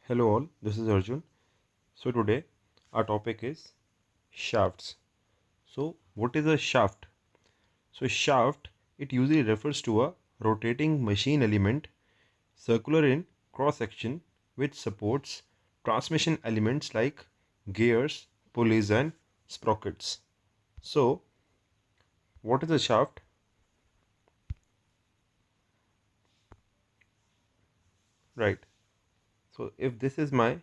Hello all, this is Arjun. So today our topic is shafts. So what is a shaft? So shaft, it usually refers to a rotating machine element circular in cross section which supports transmission elements like gears, pulleys and sprockets. So what is a shaft? Right. So if this is my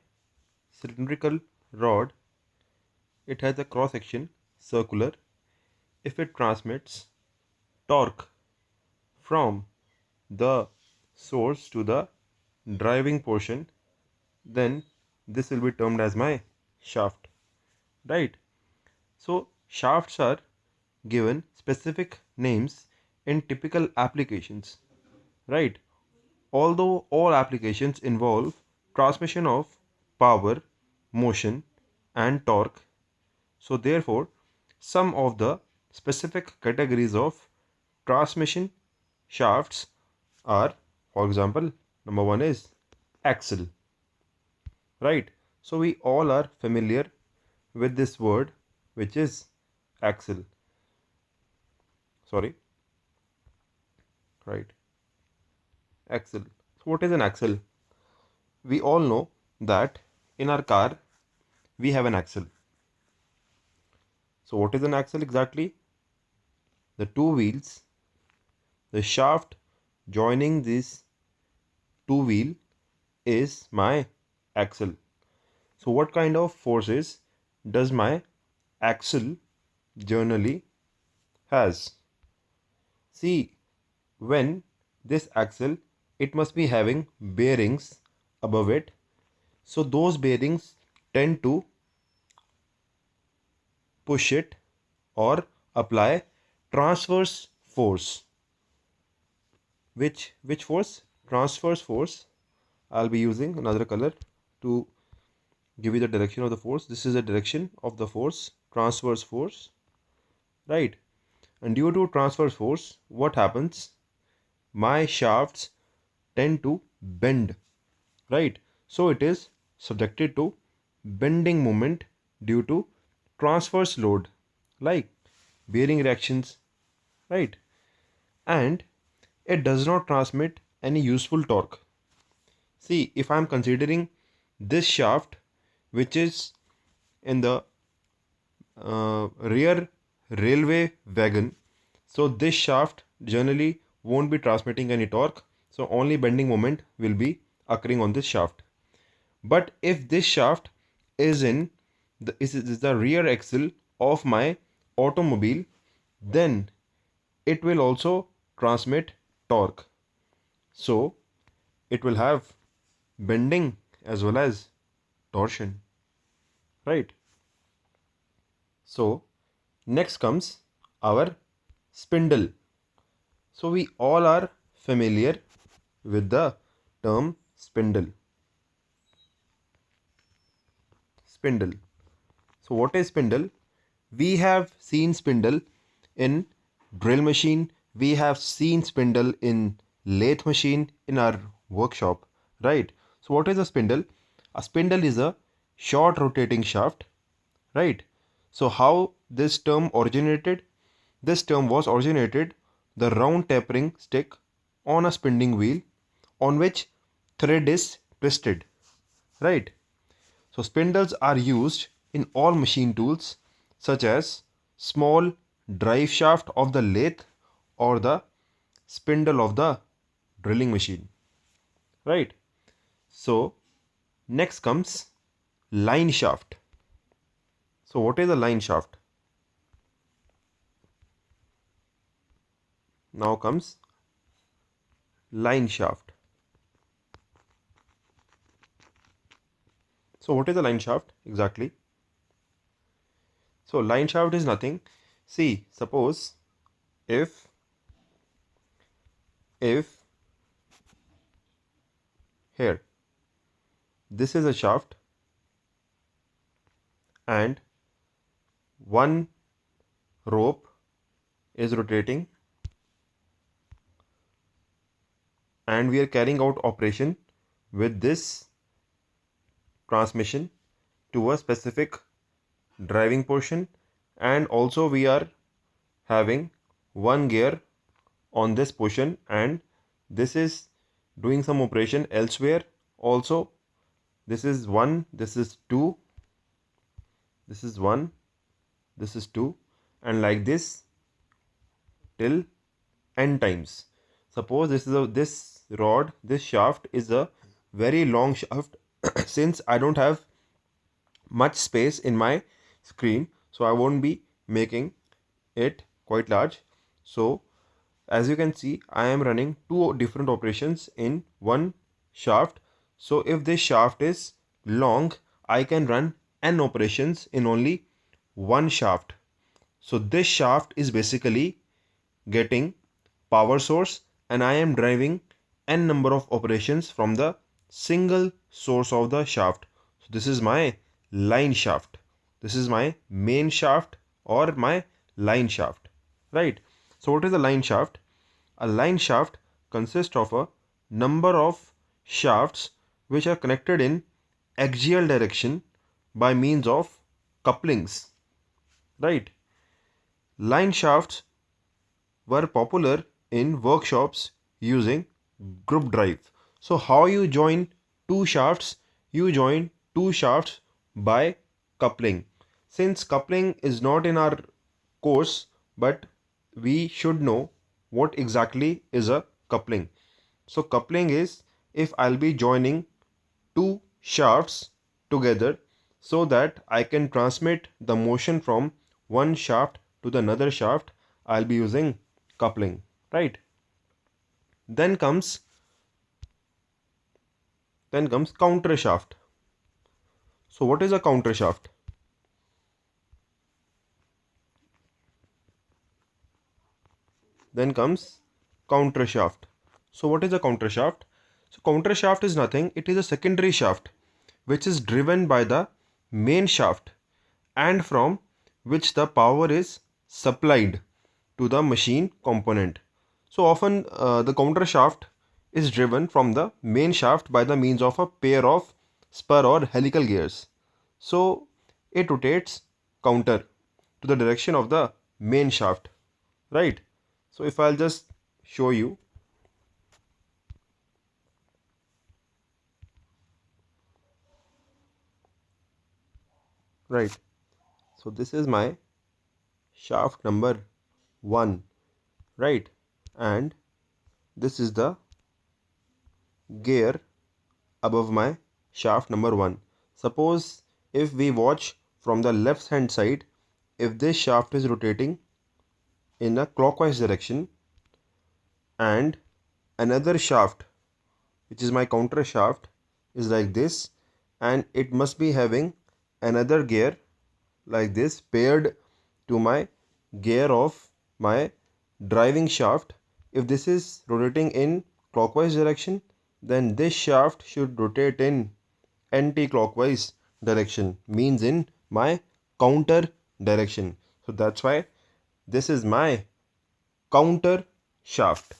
cylindrical rod, it has a cross section circular. If it transmits torque from the source to the driving portion, then this will be termed as my shaft, right? So shafts are given specific names in typical applications, right? Although all applications involve transmission of power, motion and torque, so therefore some of the specific categories of transmission shafts are, for example, number one is axle, right? So we all are familiar with this word, which is axle. Sorry, right? Axle. So what is an axle? We all know that in our car we have an axle. So what is an axle exactly? The two wheels, the shaft joining this two wheel is my axle. So what kind of forces does my axle generally has? See, when this axle, it must be having bearings above it. So those bearings tend to push it or apply transverse force. Which force? Transverse force. I'll be using another color to give you the direction of the force. This is the direction of the force, transverse force, right? And due to transverse force, what happens? My shafts tend to bend, right? So it is subjected to bending moment due to transverse load like bearing reactions, right? And it does not transmit any useful torque. See, if I am considering this shaft which is in the rear railway wagon, so this shaft generally won't be transmitting any torque, so only bending moment will be occurring on this shaft. But if this shaft is in is the rear axle of my automobile, then it will also transmit torque. So it will have bending as well as torsion, right? So next comes our spindle. So we all are familiar with the term spindle. Spindle. So what is spindle? We have seen spindle in drill machine. We have seen spindle in lathe machine in our workshop, right? So what is a spindle? A spindle is a short rotating shaft, right? So how this term originated? This term was originated the round tapering stick on a spinning wheel on which thread is twisted, right? So spindles are used in all machine tools such as small drive shaft of the lathe or the spindle of the drilling machine, right? So next comes line shaft. So what is a line shaft? Now comes line shaft. So what is a line shaft exactly? So line shaft is nothing. See, suppose if if here this is a shaft and one rope is rotating and we are carrying out operation with this transmission to a specific driving portion, and also we are having one gear on this portion, and this is doing some operation elsewhere. Also, this is 1, this is 2, this is 1, this is 2, and like this till n times. Suppose this rod, this shaft is a very long shaft. Since I don't have much space in my screen, so I won't be making it quite large. So as you can see, I am running two different operations in one shaft. So if this shaft is long, I can run n operations in only one shaft. So this shaft is basically getting power source, and I am driving n number of operations from the single source of the shaft. So this is my line shaft. This is my main shaft or my line shaft, right? So what is a line shaft? A line shaft consists of a number of shafts which are connected in axial direction by means of couplings, right? Line shafts were popular in workshops using group drive. So how you join two shafts? You join two shafts by coupling. Since coupling is not in our course, but we should know what exactly is a coupling. So coupling is if I'll be joining two shafts together so that I can transmit the motion from one shaft to the another shaft, I'll be using coupling, right? Then comes counter shaft. So what is a counter shaft? Then comes counter shaft. So what is a counter shaft? So counter shaft is nothing. It is a secondary shaft which is driven by the main shaft and from which the power is supplied to the machine component. So often the counter shaft is driven from the main shaft by the means of a pair of spur or helical gears. So it rotates counter to the direction of the main shaft, right? So if I'll just show you, right? So this is my shaft number 1, right? And this is the gear above my shaft number 1. Suppose if we watch from the left hand side, if this shaft is rotating in a clockwise direction and another shaft which is my counter shaft is like this, and it must be having another gear like this paired to my gear of my driving shaft. If this is rotating in clockwise direction, then this shaft should rotate in anti-clockwise direction, means in my counter direction. So that's why this is my counter shaft.